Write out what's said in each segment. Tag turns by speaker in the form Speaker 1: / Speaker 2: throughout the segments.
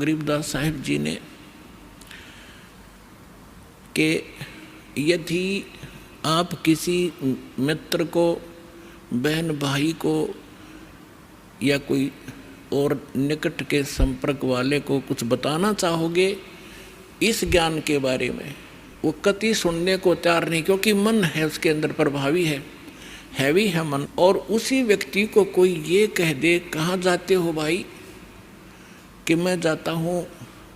Speaker 1: गरीबदास साहिब जी ने कि यदि आप किसी मित्र को, बहन भाई को या कोई और निकट के संपर्क वाले को कुछ बताना चाहोगे इस ज्ञान के बारे में, वो कति सुनने को तैयार नहीं, क्योंकि मन है उसके अंदर प्रभावी है, हैवी है मन। और उसी व्यक्ति को कोई ये कह दे, कहाँ जाते हो भाई, कि मैं जाता हूँ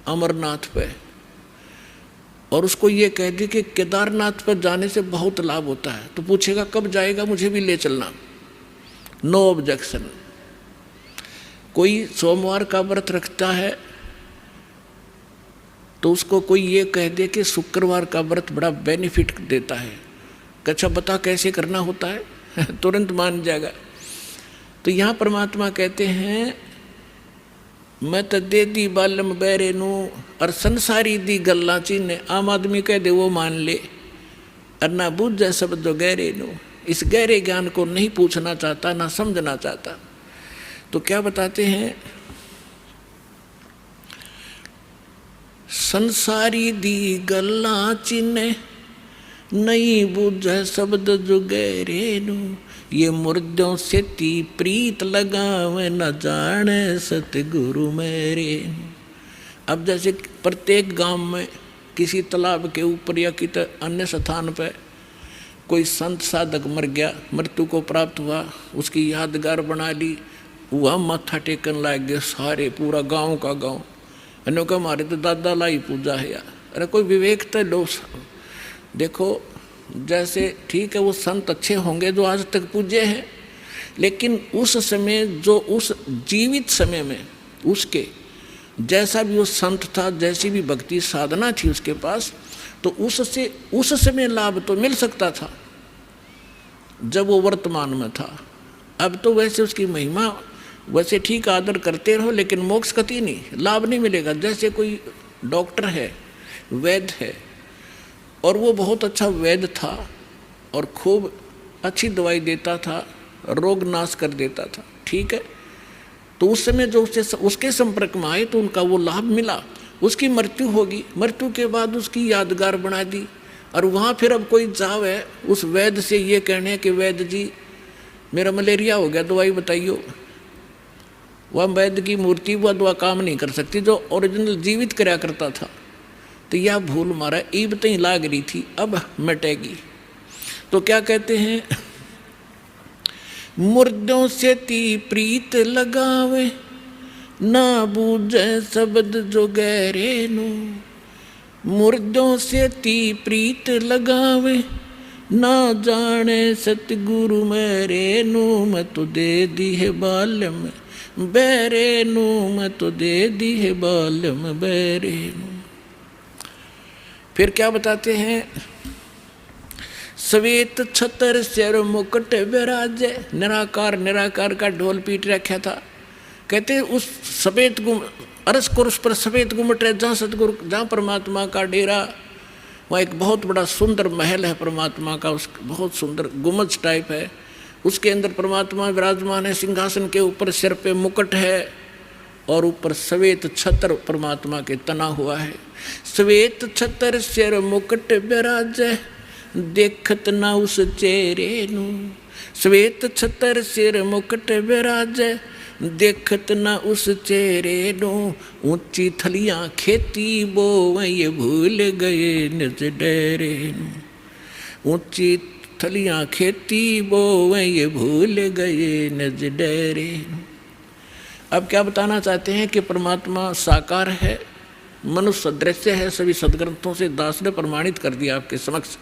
Speaker 1: अमरनाथ पे, और उसको ये कह दे कि केदारनाथ पर जाने से बहुत लाभ होता है, तो पूछेगा कब जाएगा, मुझे भी ले चलना, नो ऑब्जेक्शन। कोई सोमवार का व्रत रखता है तो उसको कोई ये कह दे कि शुक्रवार का व्रत बड़ा बेनिफिट देता है, अच्छा बता कैसे करना होता है, तुरंत मान जाएगा। तो यहाँ परमात्मा कहते हैं मैं तो दे दी बालम बैरे नू और संसारी दी गल्ला चीने, आम आदमी कह दे वो मान ले, और ना बूझ जाए शब्द जो गहरे नू, इस गहरे ज्ञान को नहीं पूछना चाहता, ना समझना चाहता। तो क्या बताते हैं, संसारी दी गल्ला चीने नहीं बूझे शब्द जो गहरे नू, ये मुर्दों से ती प्रीत लगावे न जाने सतगुरु मेरे। अब जैसे प्रत्येक गांव में किसी तालाब के ऊपर या किसी अन्य स्थान पर कोई संत साधक मर गया, मृत्यु को प्राप्त हुआ, उसकी यादगार बना ली, वह माथा टेकन लग गए सारे, पूरा गांव का गांव, अनोखा हमारे तो दादा लाई पूजा है यार। अरे कोई विवेक तो लो। देखो जैसे ठीक है वो संत अच्छे होंगे जो आज तक पूज्य हैं, लेकिन उस समय जो उस जीवित समय में उसके जैसा भी वो संत था, जैसी भी भक्ति साधना थी उसके पास, तो उससे उस समय लाभ तो मिल सकता था जब वो वर्तमान में था। अब तो वैसे उसकी महिमा वैसे ठीक आदर करते रहो, लेकिन मोक्ष कति नहीं, लाभ नहीं मिलेगा। जैसे कोई डॉक्टर है, वैद्य है, और वो बहुत अच्छा वैद्य था और खूब अच्छी दवाई देता था, रोग नाश कर देता था, ठीक है, तो उस समय जो उसके संपर्क में आए तो उनका वो लाभ मिला। उसकी मृत्यु होगी, मृत्यु के बाद उसकी यादगार बना दी, और वहाँ फिर अब कोई जावे उस वैद्य से ये कहने कि वैद्य जी मेरा मलेरिया हो गया, दवाई बताइयो, वह वैद्य की मूर्ति वह दवा काम नहीं कर सकती जो ओरिजिनल जीवित कराया करता था। तो यह भूल मारा ईब तई लाग रही थी, अब मिटेगी। तो क्या कहते हैं, मुर्दों से ती प्रीत लगावे ना बूझे शब्द जो गहरे नो, मुर्दों से ती प्रीत लगावे ना जाने सतगुरु मेरे नो, मैं तो दे दी है बालम बैरे नो, मैं तो दे दी है बालम बैरे नो। फिर क्या बताते हैं, श्वेत छतर सिर मुकुट विराजे, निराकार निराकार का ढोल पीट रखा था। कहते हैं उस सफेद अरस कुर्स पर सफेद गुम्मट है, जहाँ सतगुरु, जहाँ परमात्मा का डेरा, वहाँ एक बहुत बड़ा सुंदर महल है परमात्मा का, उस बहुत सुंदर गुम्बद टाइप है, उसके अंदर परमात्मा विराजमान है, सिंहासन के ऊपर सिर पे मुकुट है, और ऊपर श्वेत छत्र परमात्मा के तना हुआ है। श्वेत छत्र सिर मुकुट विराजे देखत ना उस चेहरे नू, श्वेत छत्र सिर मुकुट विराजे देखत ना उस चेहरे नो, ऊंची थलियां खेती बो ये भूल गए निज डेरे नो, ऊंची थलियां खेती बो ये भूल गए निज डेरे नो। अब क्या बताना चाहते हैं कि परमात्मा साकार है, मनुष्य सदृश्य है, सभी सदग्रंथों से दास ने प्रमाणित कर दिया आपके समक्ष।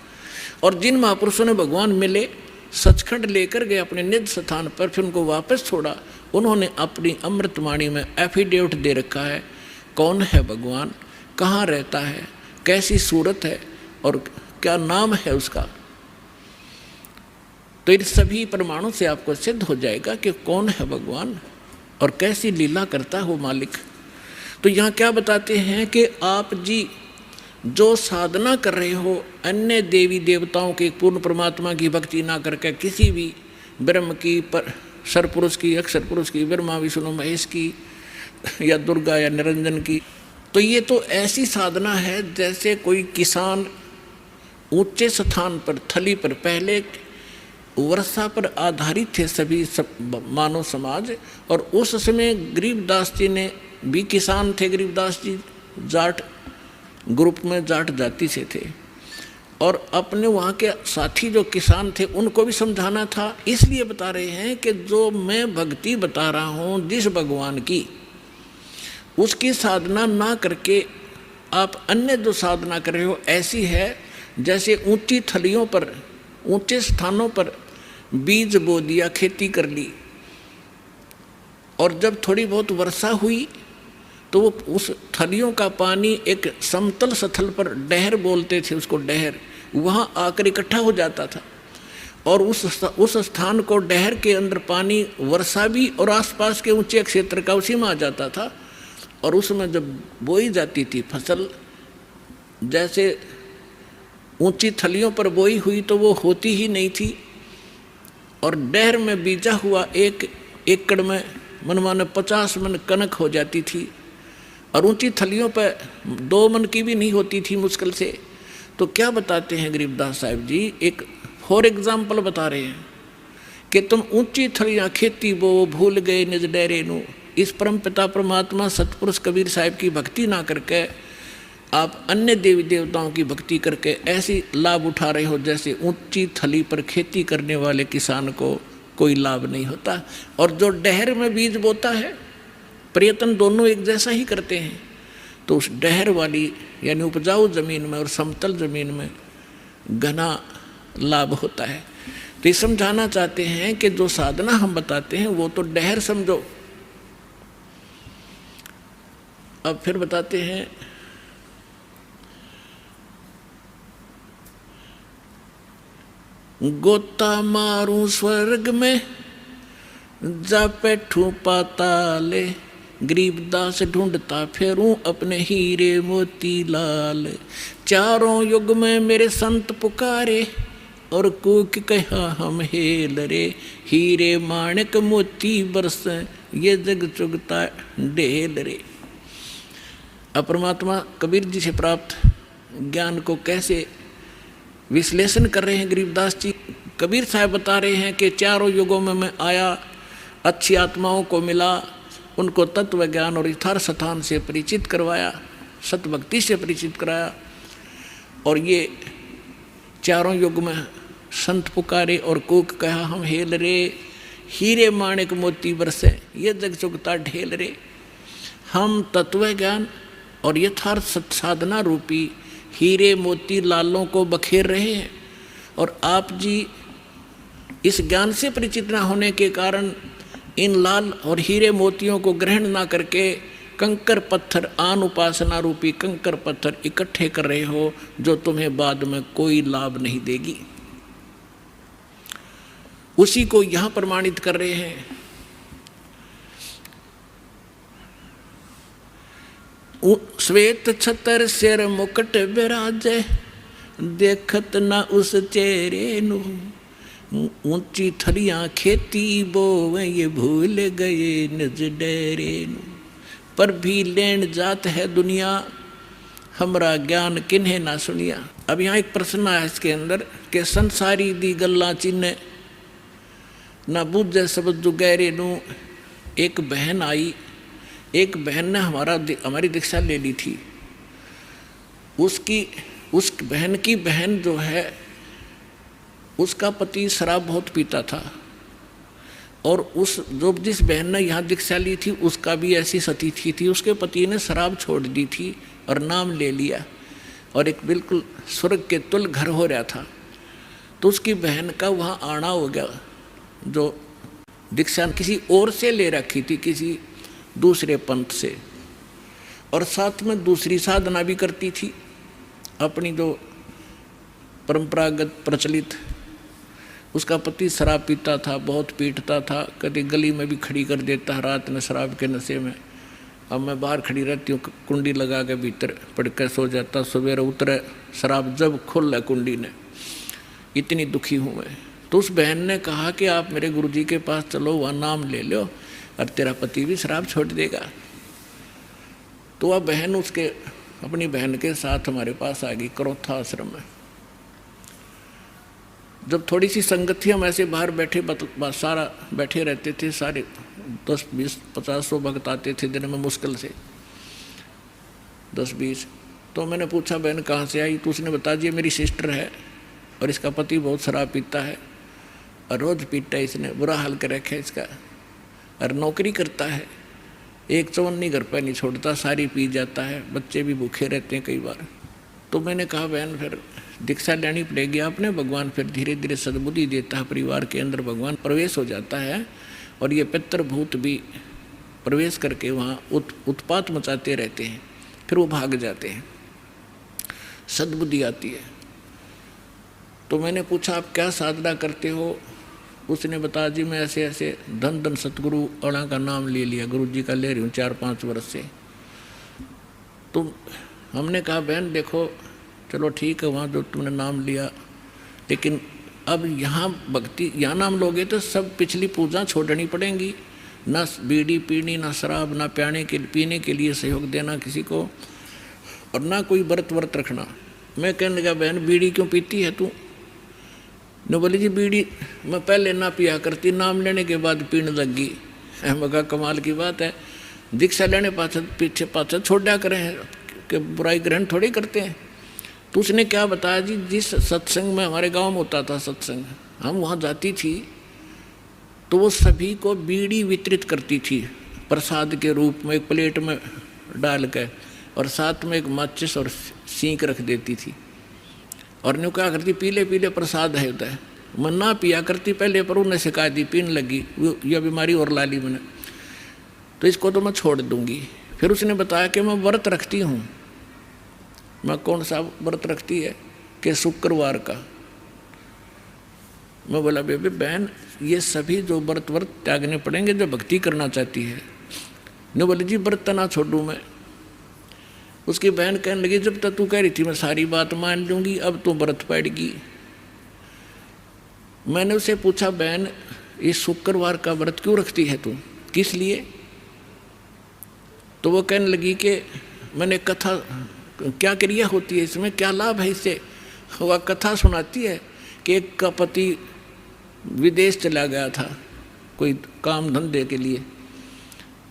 Speaker 1: और जिन महापुरुषों ने भगवान मिले, सचखंड लेकर गए अपने निज स्थान पर, फिर उनको वापस छोड़ा, उन्होंने अपनी अमृतवाणी में एफिडेविट दे रखा है कौन है भगवान, कहाँ रहता है, कैसी सूरत है और क्या नाम है उसका। तो इन सभी प्रमाणों से आपको सिद्ध हो जाएगा कि कौन है भगवान और कैसी लीला करता है वो मालिक। तो यहाँ क्या बताते हैं कि आप जी जो साधना कर रहे हो, अन्य देवी देवताओं के पूर्ण परमात्मा की भक्ति ना करके किसी भी ब्रह्म की, पर सरपुरुष की, अक्षर पुरुष की, ब्रह्मा विष्णु महेश की, या दुर्गा या निरंजन की। तो ये तो ऐसी साधना है जैसे कोई किसान ऊंचे स्थान पर, थली पर, पहले वर्षा पर आधारित थे सभी मानव समाज, और उस समय गरीबदास जी ने भी किसान थे। गरीबदास जी जाट ग्रुप में जाट जाति से थे, और अपने वहाँ के साथी जो किसान थे उनको भी समझाना था। इसलिए बता रहे हैं कि जो मैं भक्ति बता रहा हूँ जिस भगवान की, उसकी साधना ना करके आप अन्य जो साधना कर रहे हो ऐसी है जैसे ऊंची थलियों पर, ऊंचे स्थानों पर बीज बो दिया, खेती कर ली, और जब थोड़ी बहुत वर्षा हुई तो वो उस थलियों का पानी एक समतल स्थल पर, डहर बोलते थे उसको, डहर, वहाँ आकर इकट्ठा हो जाता था, और उस स्थान को, डहर के अंदर पानी वर्षा भी और आसपास के ऊंचे क्षेत्र का उसी में आ जाता था। और उसमें जब बोई जाती थी फसल, जैसे ऊंची थलियों पर बोई हुई तो वो होती ही नहीं थी, और डहर में बीजा हुआ 1 एकड़ में मनमाने 50 मन कनक हो जाती थी, और ऊंची थलियों पर 2 मन की भी नहीं होती थी मुश्किल से। तो क्या बताते हैं गरीबदास साहिब जी, एक फॉर एग्जाम्पल बता रहे हैं कि तुम ऊंची थलियाँ खेती बो, भूल गए निज डेरे नू। इस परम पिता परमात्मा सतपुरुष कबीर साहिब की भक्ति ना करके आप अन्य देवी देवताओं की भक्ति करके ऐसी लाभ उठा रहे हो जैसे ऊंची थली पर खेती करने वाले किसान को कोई लाभ नहीं होता। और जो डहर में बीज बोता है, प्रयत्न दोनों एक जैसा ही करते हैं, तो उस डहर वाली यानी उपजाऊ ज़मीन में और समतल ज़मीन में घना लाभ होता है। तो ये समझाना चाहते हैं कि जो साधना हम बताते हैं वो तो डहर समझो। अब फिर बताते हैं, गोता मारूं स्वर्ग में, जा बैठूं पाताले, गरीबदास ढूंढता फेरूं अपने हीरे मोती लाल। चारों युग में मेरे संत पुकारे, और कूक कहा हम हेल रे, हीरे माणिक मोती बरस, ये जग चुगता ढेल रे। अब परमात्मा कबीर जी से प्राप्त ज्ञान को कैसे विश्लेषण कर रहे हैं गरीबदास जी। कबीर साहब बता रहे हैं कि चारों युगों में मैं आया, अच्छी आत्माओं को मिला, उनको तत्व ज्ञान और यथार्थ स्थान से परिचित करवाया, सतभक्ति से परिचित कराया, और ये चारों युग में संत पुकारे और कूक कहा हम हेल रे, हीरे माणिक मोती बरसे, ये जग चुगता ढेल रे। हम तत्व ज्ञान और यथार्थ साधना रूपी हीरे मोती लालों को बखेर रहे हैं, और आप जी इस ज्ञान से परिचित न होने के कारण इन लाल और हीरे मोतियों को ग्रहण ना करके कंकर पत्थर, आन उपासना रूपी कंकर पत्थर इकट्ठे कर रहे हो, जो तुम्हें बाद में कोई लाभ नहीं देगी। उसी को यहाँ प्रमाणित कर रहे हैं। श्वेत छतर सिर मुकुट विराजे, देखत ना उस चेहरे नु, ऊंची थलियां खेती बोवे, ये भूल गए निज डेरे नु। पर भी लेन जात है दुनिया, हमरा ज्ञान किन्हें ना सुनिया। अब यहाँ एक प्रश्न आया इसके अंदर कि संसारी दी गल्ला चिन्ह ना बुझे शब्द जुगैरे नु। एक बहन आई, एक बहन ने हमारी दीक्षा ले ली थी। उस बहन की बहन जो है, उसका पति शराब बहुत पीता था, और जिस बहन ने यहाँ दीक्षा ली थी उसका भी ऐसी सतीथी थी। उसके पति ने शराब छोड़ दी थी और नाम ले लिया, और एक बिल्कुल स्वर्ग के तुल घर हो रहा था। तो उसकी बहन का वहाँ आना हो गया, जो दीक्षा किसी और से ले रखी थी, किसी दूसरे पंथ से, और साथ में दूसरी साधना भी करती थी अपनी जो परंपरागत प्रचलित। उसका पति शराब पीता था, बहुत पीटता था, कभी गली में भी खड़ी कर देता रात में शराब के नशे में। अब मैं बाहर खड़ी रहती हूँ, कुंडी लगा के भीतर पड़ कर सो जाता, सवेरे उतरे शराब जब खुल कुंडी ने, इतनी दुखी हूँ मैं। तो उस बहन ने कहा कि आप मेरे गुरुजी के पास चलो, वहाँ नाम ले लो और तेरा पति भी शराब छोड़ देगा। तो वह बहन उसके अपनी बहन के साथ हमारे पास आ गई करोथा आश्रम में। जब थोड़ी सी संगत थी, हम ऐसे बाहर बैठे सारा बैठे रहते थे, सारे 10, 20, 50, 100 भक्त आते थे दिन में मुश्किल से 10, 20। तो मैंने पूछा बहन कहाँ से आई? तो उसने बता दिया मेरी सिस्टर है और इसका पति बहुत शराब पीता है और रोज़ पीता है, इसने बुरा हाल कर रखा है इसका, और नौकरी करता है, एक चवन्नी घर पर नहीं छोड़ता, सारी पी जाता है, बच्चे भी भूखे रहते हैं कई बार। तो मैंने कहा बहन फिर दीक्षा लेनी पड़ेगी आपने, भगवान फिर धीरे धीरे सद्बुद्धि देता है, परिवार के अंदर भगवान प्रवेश हो जाता है और ये पितृभूत भी प्रवेश करके वहाँ उत्पात मचाते रहते हैं, फिर वो भाग जाते हैं, सद्बुद्धि आती है। तो मैंने पूछा आप क्या साधना करते हो? उसने बताया जी मैं ऐसे ऐसे धन धन सतगुरु अणा का नाम ले लिया, गुरु जी का ले रही हूँ 4-5 वर्ष से। तो हमने कहा बहन देखो चलो ठीक है वहाँ जो तुमने नाम लिया, लेकिन अब यहाँ भक्ति यहाँ नाम लोगे तो सब पिछली पूजा छोड़नी पड़ेंगी, ना बीड़ी पीनी, ना शराब, ना पीने के लिए सहयोग देना किसी को, और ना कोई व्रत रखना। मैं कहने लगा बहन बीड़ी क्यों पीती है तू? न बोली जी बीड़ी मैं पहले ना पिया करती, नाम लेने के बाद पीने लग गई। मैं कहा कमाल की बात है, दीक्षा लेने पीछे पाछे छोड़ा करें कि बुराई ग्रहण थोड़ी करते हैं। तो उसने क्या बताया जी, जिस सत्संग में हमारे गांव में होता था सत्संग, हम वहाँ जाती थी तो वो सभी को बीड़ी वितरित करती थी प्रसाद के रूप में, एक प्लेट में डाल कर, और साथ में एक माचिस और सींक रख देती थी, और न्यू क्या करती पीले पीले प्रसाद है होता है। मैं ना पिया करती पहले, पर उन्हें शिकायत दी, पीने लगी, यह बीमारी और ला ली मैंने, तो इसको तो मैं छोड़ दूंगी। फिर उसने बताया कि मैं व्रत रखती हूँ। मैं कौन सा व्रत रखती है? कि शुक्रवार का। मैं बोला बेबी बहन ये सभी जो व्रत त्यागने पड़ेंगे जो भक्ति करना चाहती है। ने बोले जी व्रत ना छोड़ूँ मैं। उसकी बहन कहने लगी जब तक तू कह रही थी मैं सारी बात मान लूँगी, अब तो व्रत पड़ेगी। मैंने उसे पूछा बहन इस शुक्रवार का व्रत क्यों रखती है तू, किस लिए? तो वो कहने लगी कि मैंने कथा, क्या क्रिया होती है इसमें, क्या लाभ है इससे? वह कथा सुनाती है कि एक का पति विदेश चला गया था कोई काम धंधे के लिए,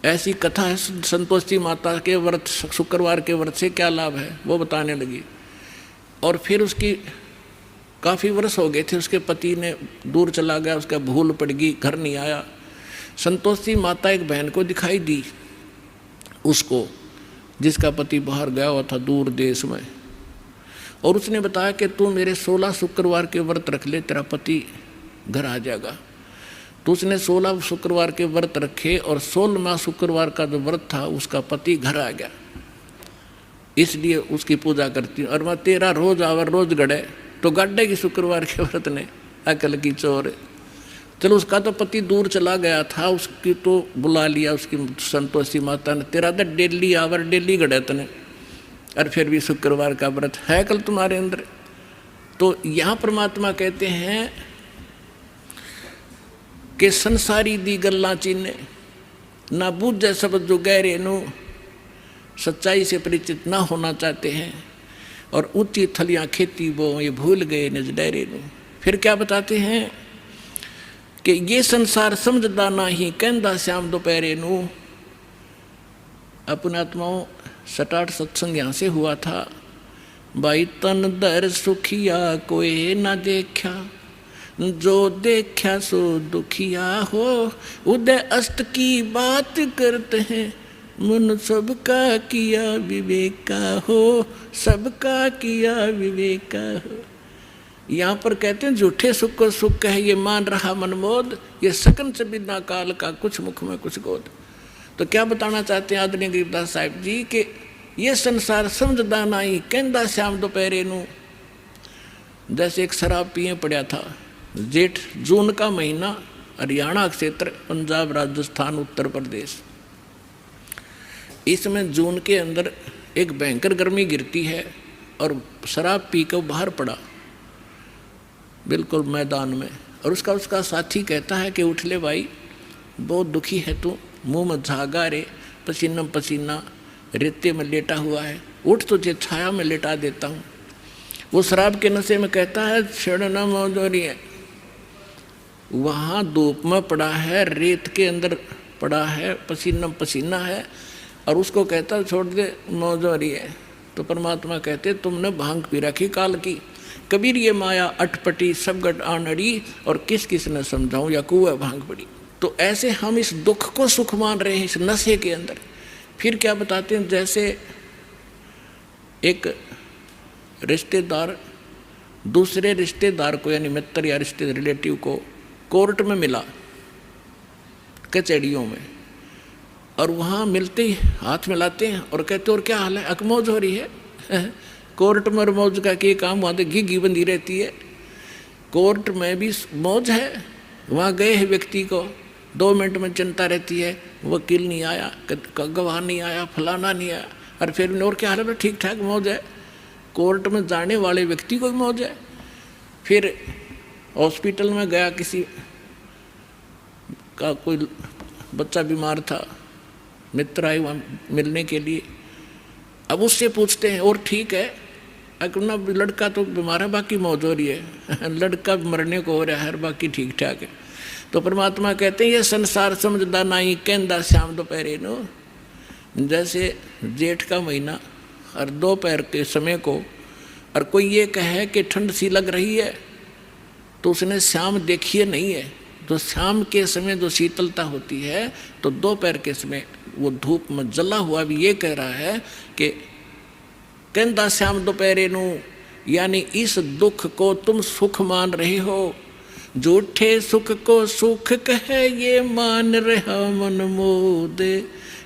Speaker 1: ऐसी कथा है। संतोषी माता के व्रत, शुक्रवार के व्रत से क्या लाभ है वो बताने लगी। और फिर उसकी काफ़ी वर्ष हो गए थे, उसके पति ने दूर चला गया, उसका भूल पड़ गई, घर नहीं आया। संतोषी माता एक बहन को दिखाई दी उसको, जिसका पति बाहर गया हुआ था दूर देश में, और उसने बताया कि तू मेरे 16 शुक्रवार के व्रत रख ले, तेरा पति घर आ जाएगा। तो उसने 16 शुक्रवार के व्रत रखे और 16वां शुक्रवार का जो व्रत था उसका पति घर आ गया, इसलिए उसकी पूजा करती हूँ। और मैं 13 रोज आवर रोज गड़े तो गड्ढे की शुक्रवार के व्रत ने अकल की चोर। चलो उसका तो पति दूर चला गया था, उसकी तो बुला लिया उसकी संतोषी माता ने, तेरा तो डेली आवर डेली गड़े तने, और फिर भी शुक्रवार का व्रत है कल तुम्हारे अंदर। तो यहाँ परमात्मा कहते हैं कि संसारी दी गल्ला चीने ना बूझे शब्द जो गहरे नु, सच्चाई से परिचित ना होना चाहते हैं, और ऊंची थलियां खेती वो ये भूल गए निज डेरे नु। फिर क्या बताते हैं कि ये संसार समझदा ना ही कहंदा श्याम दोपहरे नु। अपने आत्माओं 7-8 सत्संग यहाँ से हुआ था। भाई तन दर सुखिया कोई ना देखा, जो देखा सो दुखिया हो, उदय अष्ट की बात करते हैं, मन सबका किया विवेका हो, सबका किया विवेका हो। यहाँ पर कहते हैं झूठे सुख को सुख है ये मान रहा मनमोद, ये सकन से बिना काल का कुछ मुख में कुछ गोद। तो क्या बताना चाहते हैं आदरणीय गरीबदास साहिब जी कि ये संसार समझदा नहीं कहंदा श्याम दोपहरे नु। जैसे एक शराब पिए पड़ा था, जेठ जून का महीना, हरियाणा क्षेत्र, पंजाब, राजस्थान, उत्तर प्रदेश। इसमें जून के अंदर एक भयंकर गर्मी गिरती है और शराब पी कर बाहर पड़ा बिल्कुल मैदान में, और उसका साथी कहता है कि उठ ले भाई, बहुत दुखी है तू, मुंह में झागा रे, पसीना पसीना, रेते में लेटा हुआ है, उठ तुझे छाया में लेटा देता हूँ। वो शराब के नशे में कहता है छेड़ना मौजूरी है, वहाँ धूप में पड़ा है, रेत के अंदर पड़ा है, पसीना पसीना है, और उसको कहता छोड़ दे मौजूरी है। तो परमात्मा कहते तुमने भांग पी रखी काल की, कबीर ये माया अटपटी सब गट आनड़ी, और किस किस ने समझाऊं या कुआ भांग पड़ी। तो ऐसे हम इस दुख को सुख मान रहे हैं इस नशे के अंदर। फिर क्या बताते हैं, जैसे एक रिश्तेदार दूसरे रिश्तेदार को यानी मित्र या रिश्ते रिलेटिव को कोर्ट में मिला, कचहरियों में, और वहाँ मिलते ही हाथ मिलाते हैं और कहते और क्या हाल है, अकमौज हो रही है। कोर्ट में मौज का क्या काम, वहाँ तो घी बंधी रहती है। कोर्ट में भी मौज है, वहाँ गए हैं व्यक्ति को 2 मिनट में चिंता रहती है, वकील नहीं आया, गवाह नहीं आया, फलाना नहीं आया, और फिर और क्या हाल है, ठीक ठाक मौज है। कोर्ट में जाने वाले व्यक्ति को भी मौज है। फिर हॉस्पिटल में गया, किसी का कोई बच्चा बीमार था, मित्र आए वहाँ मिलने के लिए, अब उससे पूछते हैं और ठीक है, अपना लड़का तो बीमार है बाकी मौज हो रही है, लड़का मरने को हो रहा है बाकी ठीक ठाक है। तो परमात्मा कहते हैं ये संसार समझदा नहीं कहंदा श्याम दोपहरे नो। जैसे जेठ का महीना और दोपहर के समय को, और कोई ये कहे कि ठंड सी लग रही है, तो उसने शाम देखी नहीं है। तो शाम के समय जो शीतलता होती है, तो दोपहर के समय वो धूप में जला हुआ भी ये कह रहा है कि कहंदा श्याम दोपहरे नू, यानी इस दुख को तुम सुख मान रहे हो, झूठे सुख को सुख कहे ये मान रहा मन मोदे,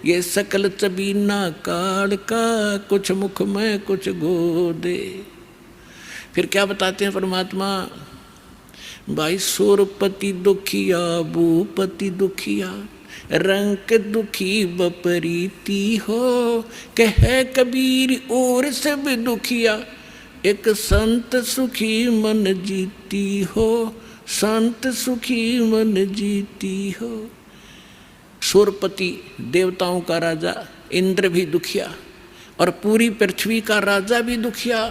Speaker 1: ये सकल चबीना काल का, कुछ मुख में कुछ गोदे। फिर क्या बताते हैं परमात्मा, भाई सुरपति दुखिया भूपति दुखिया, रंग दुखी बपरीती हो, कह कबीर और सब दुखिया, एक संत सुखी मन जीती हो, संत सुखी मन जीती हो। सुरपति देवताओं का राजा इंद्र भी दुखिया, और पूरी पृथ्वी का राजा भी दुखिया,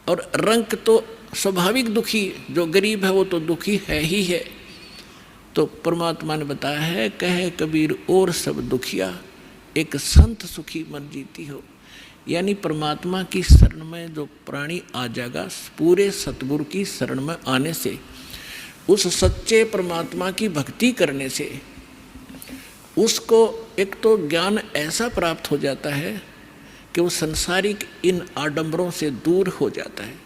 Speaker 1: और रंक तो स्वाभाविक दुखी, जो गरीब है वो तो दुखी है ही है। तो परमात्मा ने बताया है, कहे कबीर और सब दुखिया, एक संत सुखी मन जीती हो। यानी परमात्मा की शरण में जो प्राणी आ जाएगा, पूरे सतगुरु की शरण में आने से, उस सच्चे परमात्मा की भक्ति करने से, उसको एक तो ज्ञान ऐसा प्राप्त हो जाता है कि वो संसारिक इन आडंबरों से दूर हो जाता है।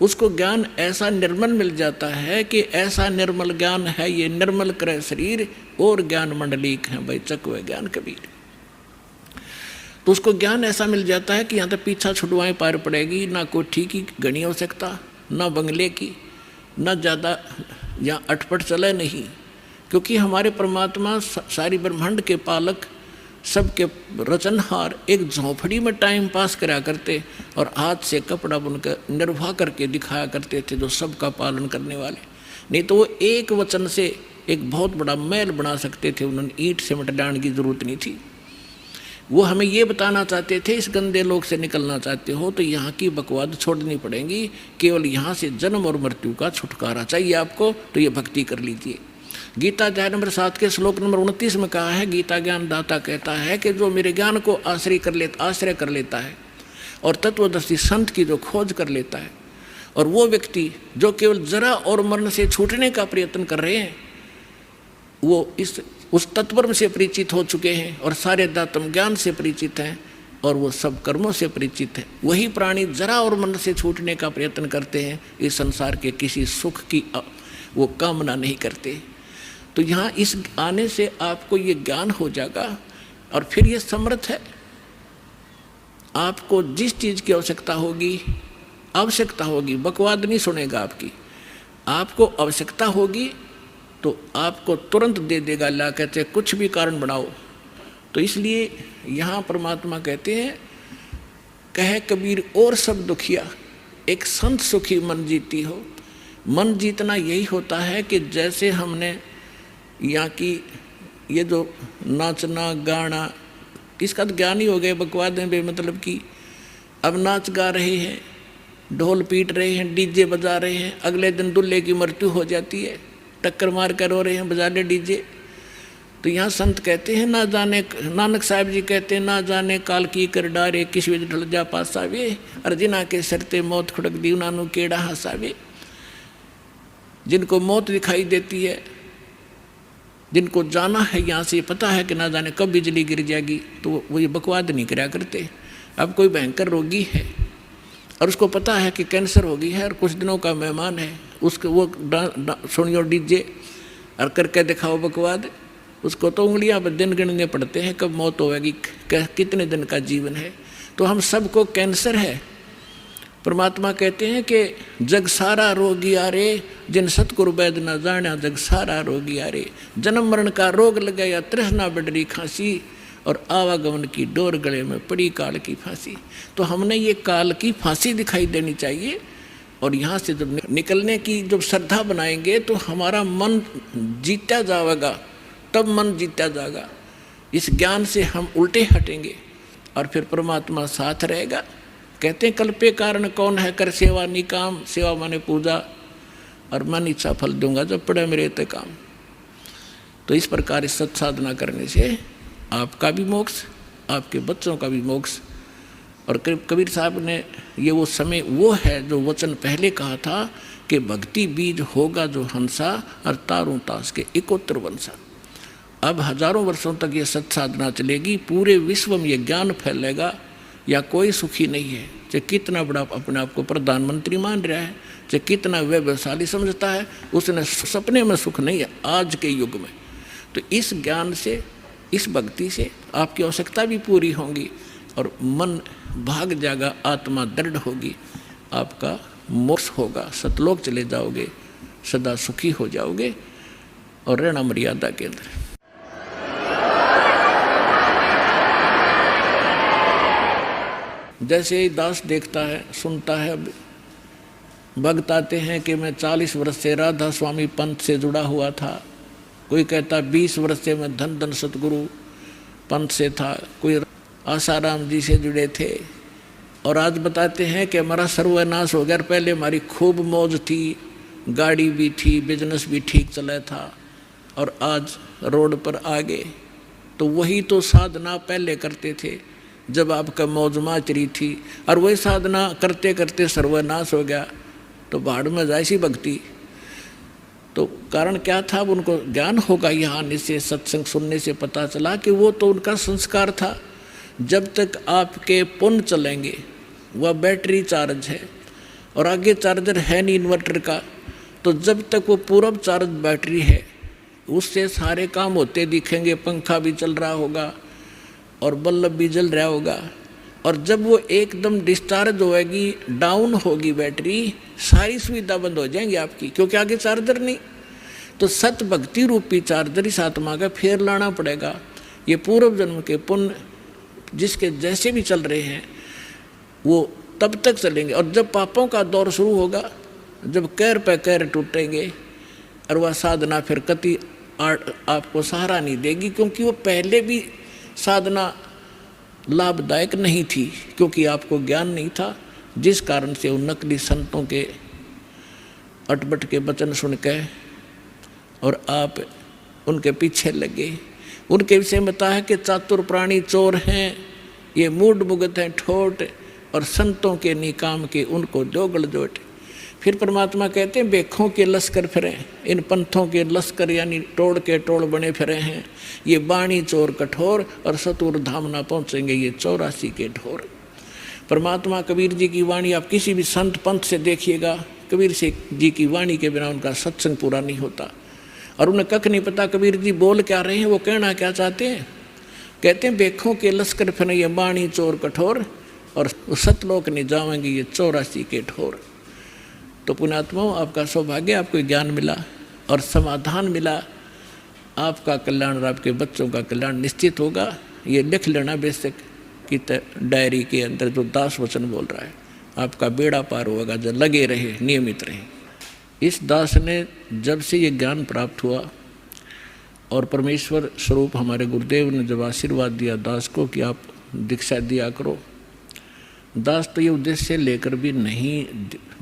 Speaker 1: उसको ज्ञान ऐसा निर्मल मिल जाता है कि ऐसा निर्मल ज्ञान है ये निर्मल करे शरीर, और ज्ञान मंडलीक है भाई चकवे ज्ञान कबीर। तो उसको ज्ञान ऐसा मिल जाता है कि यहाँ तक पीछा छुड़वाएं पार पड़ेगी, ना कोठी की घनी हो सकता, ना बंगले की, ना ज़्यादा यहाँ अटपट चले नहीं, क्योंकि हमारे परमात्मा सारी ब्रह्मांड के पालक, सबके रचनहार एक झोंपड़ी में टाइम पास करा करते और हाथ से कपड़ा बुनकर निर्वाह करके दिखाया करते थे, जो सबका पालन करने वाले। नहीं तो वो एक वचन से एक बहुत बड़ा महल बना सकते थे, उन्होंने ईंट सीमेंट डालने की जरूरत नहीं थी। वो हमें ये बताना चाहते थे, इस गंदे लोक से निकलना चाहते हो तो यहाँ की बकवाद छोड़नी पड़ेगी, केवल यहाँ से जन्म और मृत्यु का छुटकारा चाहिए आपको, तो ये भक्ति कर लीजिए। गीता अध्याय नंबर 7 के श्लोक नंबर 29 में कहा है, गीता ज्ञान दाता कहता है कि जो मेरे ज्ञान को आश्रय कर लेता है और तत्वदर्शी संत की जो खोज कर लेता है, और वो व्यक्ति जो केवल जरा और मरण से छूटने का प्रयत्न कर रहे हैं, वो उस तत्व से परिचित हो चुके हैं और सारे दातम ज्ञान से परिचित हैं और वो सब कर्मों से परिचित है। वही प्राणी जरा और मन से छूटने का प्रयत्न करते हैं, इस संसार के किसी सुख की वो कामना नहीं करते। तो यहाँ इस आने से आपको ये ज्ञान हो जाएगा और फिर ये समर्थ है। आपको जिस चीज़ की आवश्यकता होगी, बकवाद नहीं सुनेगा आपकी। आपको आवश्यकता होगी तो आपको तुरंत दे देगा अल्लाह, कहते कुछ भी कारण बनाओ। तो इसलिए यहाँ परमात्मा कहते हैं, कहे कबीर और सब दुखिया, एक संत सुखी मन जीती हो। मन जीतना यही होता है कि जैसे हमने यहाँ की ये जो नाचना गाना इसका तो ज्ञान ही हो गया, बकवादें बेमतलब की। अब नाच गा रहे हैं, ढोल पीट रहे हैं, डीजे बजा रहे हैं, अगले दिन दूल्हे की मृत्यु हो जाती है, टक्कर मार कर रो रहे हैं, बजा ले डीजे। तो यहाँ संत कहते हैं ना जाने, नानक साहब जी कहते हैं ना जाने काल की कर डारे, किस विध ढल जा पासावे, अर्जिना के सरते मौत खुड़क दी उनानू केड़ा हंसावे। जिनको मौत दिखाई देती है, जिनको जाना है यहाँ से, पता है कि ना जाने कब बिजली गिर जाएगी, तो वो ये बकवाद नहीं कराया करते। अब कोई भयंकर रोगी है और उसको पता है कि कैंसर हो गई है और कुछ दिनों का मेहमान है, उसको वो सुनियो डीजे और करके दिखाओ बकवाद, उसको तो उंगलियां पर दिन गिनने पड़ते हैं कब मौत होगी, कितने दिन का जीवन है। तो हम सबको कैंसर है। परमात्मा कहते हैं कि जग सारा रोगी आरे, जिन सतगुरु वैद न जाना, जग सारा रोगी आरे। जन्म मरण का रोग लगाया, तृष्णा बढ़री खांसी, और आवागमन की डोर गले में पड़ी काल की फांसी। तो हमने ये काल की फांसी दिखाई देनी चाहिए, और यहाँ से जब निकलने की जब श्रद्धा बनाएंगे तो हमारा मन जीता जाएगा, तब मन जीता जाएगा। इस ज्ञान से हम उल्टे हटेंगे और फिर परमात्मा साथ रहेगा। कहते हैं कल्पे कारण कौन है, कर सेवा निकाम, सेवा माने पूजा, और मन इच्छा फल दूंगा जब पड़े मेरे ते काम। तो इस प्रकार सत साधना करने से आपका भी मोक्ष, आपके बच्चों का भी मोक्ष। और कबीर साहब ने ये वो समय वो है जो वचन पहले कहा था कि भक्ति बीज होगा जो हंसा, और तारों तास के इकोत्र वंशा। अब हजारों वर्षों तक ये सत साधना चलेगी, पूरे विश्व में ये ज्ञान फैलेगा, या कोई सुखी नहीं है, चाहे कितना बड़ा अपने आप को प्रधानमंत्री मान रहा है, चाहे कितना वैभवशाली समझता है, उसने सपने में सुख नहीं है आज के युग में। तो इस ज्ञान से, इस भक्ति से आपकी आवश्यकता भी पूरी होगी और मन भाग जाएगा, आत्मा दृढ़ होगी, आपका मोक्ष होगा, सतलोक चले जाओगे, सदा सुखी हो जाओगे और रहना मर्यादा के अंदर। जैसे ही दास देखता है, सुनता है, भक्त आते हैं कि मैं 40 वर्ष से राधा स्वामी पंथ से जुड़ा हुआ था, कोई कहता 20 वर्ष से मैं धन धन सतगुरु पंथ से था, कोई आसाराम जी से जुड़े थे, और आज बताते हैं कि हमारा सर्वनाश हो गया। पहले हमारी खूब मौज थी, गाड़ी भी थी, बिजनेस भी ठीक चला था, और आज रोड पर आ गए। तो वही तो साधना पहले करते थे जब आपका मौज माचरी थी, और वही साधना करते करते सर्वनाश हो गया, तो भाड़ में जाए सी भक्ति। तो कारण क्या था? उनको ज्ञान होगा यहाँ आने से, सत्संग सुनने से पता चला कि वो तो उनका संस्कार था। जब तक आपके पुण्य चलेंगे, वह बैटरी चार्ज है और आगे चार्जर है नहीं इन्वर्टर का, तो जब तक वो पूर्व चार्ज बैटरी है उससे सारे काम होते दिखेंगे, पंखा भी चल रहा होगा और बल्ब भी जल रहा होगा। और जब वो एकदम डिस्चार्ज होएगी, डाउन होगी बैटरी, सारी सुविधा बंद हो जाएंगी आपकी, क्योंकि आगे चार्जर नहीं। तो सत भक्ति रूपी चार्जर इस आत्मा का फेर लाना पड़ेगा। ये पूर्व जन्म के पुण्य जिसके जैसे भी चल रहे हैं वो तब तक चलेंगे, और जब पापों का दौर शुरू होगा, जब कैर पे कैर टूटेंगे, और वह साधना फिर कति आपको सहारा नहीं देगी, क्योंकि वो पहले भी साधना लाभदायक नहीं थी, क्योंकि आपको ज्ञान नहीं था, जिस कारण से वो नकली संतों के अटपट के वचन सुन के और आप उनके पीछे लगे। उनके विषय में बताया है कि चातुर प्राणी चोर हैं, ये मूड मुगत हैं ठोट, और संतों के निकाम के उनको जोगल जोट। फिर परमात्मा कहते हैं बेखों के लश्कर फिरे, इन पंथों के लश्कर यानी टोड़ के टोड़ बने फिरे हैं, ये बाणी चोर कठोर, और सतुर धाम ना पहुँचेंगे ये 84 के ढोर। परमात्मा कबीर जी की वाणी आप किसी भी संत पंथ से देखिएगा, कबीर जी की वाणी के बिना उनका सत्संग पूरा नहीं होता, और उन्हें कख नहीं पता कबीर जी बोल क्या रहे हैं, वो कहना क्या चाहते हैं। कहते हैं बेखों के लश्कर फिरे, ये बाणी चोर कठोर, और सतलोक नहीं जाएंगे ये 84 के ढोर। तो पुण्यात्माओं, आपका सौभाग्य, आपको ज्ञान मिला और समाधान मिला, आपका कल्याण और आपके बच्चों का कल्याण निश्चित होगा। ये लिख लेना बेशक कि डायरी के अंदर जो दास वचन बोल रहा है, आपका बेड़ा पार होगा। जो लगे रहे, नियमित रहे। इस दास ने जब से ये ज्ञान प्राप्त हुआ, और परमेश्वर स्वरूप हमारे गुरुदेव ने जब आशीर्वाद दिया दास को कि आप दीक्षा दिया करो, दास तो ये उद्देश्य लेकर भी नहीं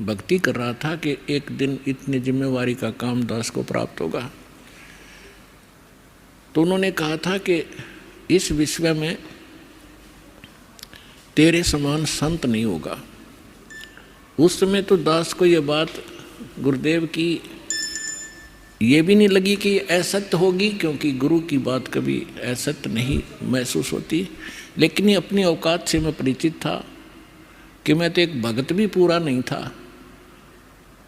Speaker 1: भक्ति कर रहा था कि एक दिन इतनी जिम्मेवारी का काम दास को प्राप्त होगा। तो उन्होंने कहा था कि इस विश्व में तेरे समान संत नहीं होगा। उस समय तो दास को ये बात गुरुदेव की ये भी नहीं लगी कि असत्य होगी, क्योंकि गुरु की बात कभी असत्य नहीं महसूस होती। लेकिन ये अपनी औकात से मैं परिचित था कि मैं तो एक भगत भी पूरा नहीं था,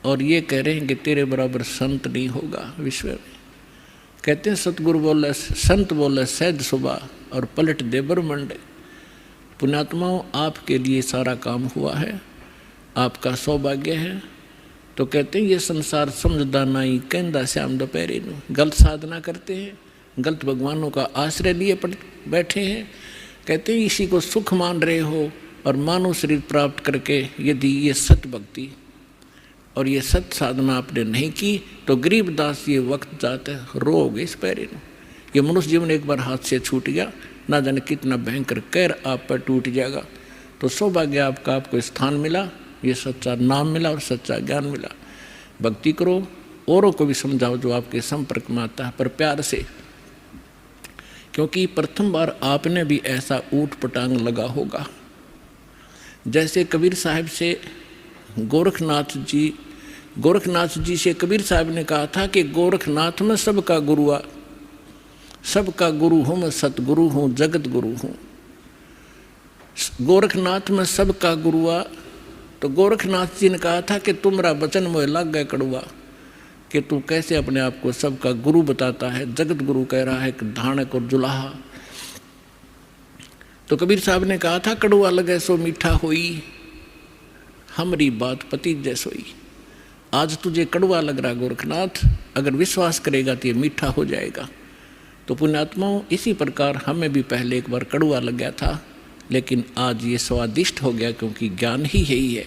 Speaker 1: और ये कह रहे हैं कि तेरे बराबर संत नहीं होगा विश्व में। कहते हैं सतगुरु बोले, संत बोले सहज सुबह और पलट दे ब्रह्मंड। पुण्यात्माओं, आपके लिए सारा काम हुआ है, आपका सौभाग्य है। तो कहते हैं ये संसार समझदा नहीं कहंदा श्याम दोपहरी नू। गलत साधना करते हैं, गलत भगवानों का आश्रय लिए बैठे हैं। कहते हैं इसी को सुख मान रहे हो, और मानव शरीर प्राप्त करके यदि ये सत भक्ति और ये सत साधना आपने नहीं की तो गरीबदास ये वक्त जाते रोगे इस पैरे नू। ये मनुष्य जीवन एक बार हाथ से छूट गया, ना जाने कितना भयंकर कहर आप पर टूट जाएगा। तो सौभाग्य आपका, आपको स्थान मिला, ये सच्चा नाम मिला और सच्चा ज्ञान मिला। भक्ति करो, औरों को भी समझाओ जो आपके संपर्क में आता है, पर प्यार से, क्योंकि प्रथम बार आपने भी ऐसा ऊट पटांग लगा होगा। जैसे कबीर साहब से गोरखनाथ जी से कबीर साहब ने कहा था कि गोरखनाथ में सबका गुरुआ, सबका गुरु हूँ मैं, सतगुरु हूँ, जगत गुरु हूँ। गोरखनाथ में सबका गुरुआ। तो गोरखनाथ जी ने कहा था कि तुम्हारा वचन मोह लग गए कड़ुआ, कि तू कैसे अपने आप को सबका गुरु बताता है। जगत गुरु कह रहा है कि धानक और जुलाहा। तो कबीर साहब ने कहा था कड़ुआ लगे सो मीठा होई, हमारी बात पति जैसोई। आज तुझे कड़ुआ लग रहा गोरखनाथ, अगर विश्वास करेगा तो ये मीठा हो जाएगा। तो पुण्यात्माओं, इसी प्रकार हमें भी पहले एक बार कड़ुआ लग गया था, लेकिन आज ये स्वादिष्ट हो गया, क्योंकि ज्ञान ही यही है।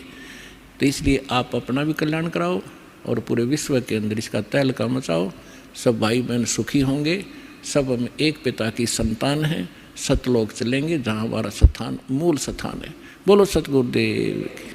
Speaker 1: तो इसलिए आप अपना भी कल्याण कराओ और पूरे विश्व के अंदर इसका तहलका मचाओ। सब भाई बहन सुखी होंगे, सब हम एक पिता की संतान हैं। सतलोक चलेंगे जहाँ हमारा स्थान, मूल स्थान है। बोलो सतगुरुदेव की।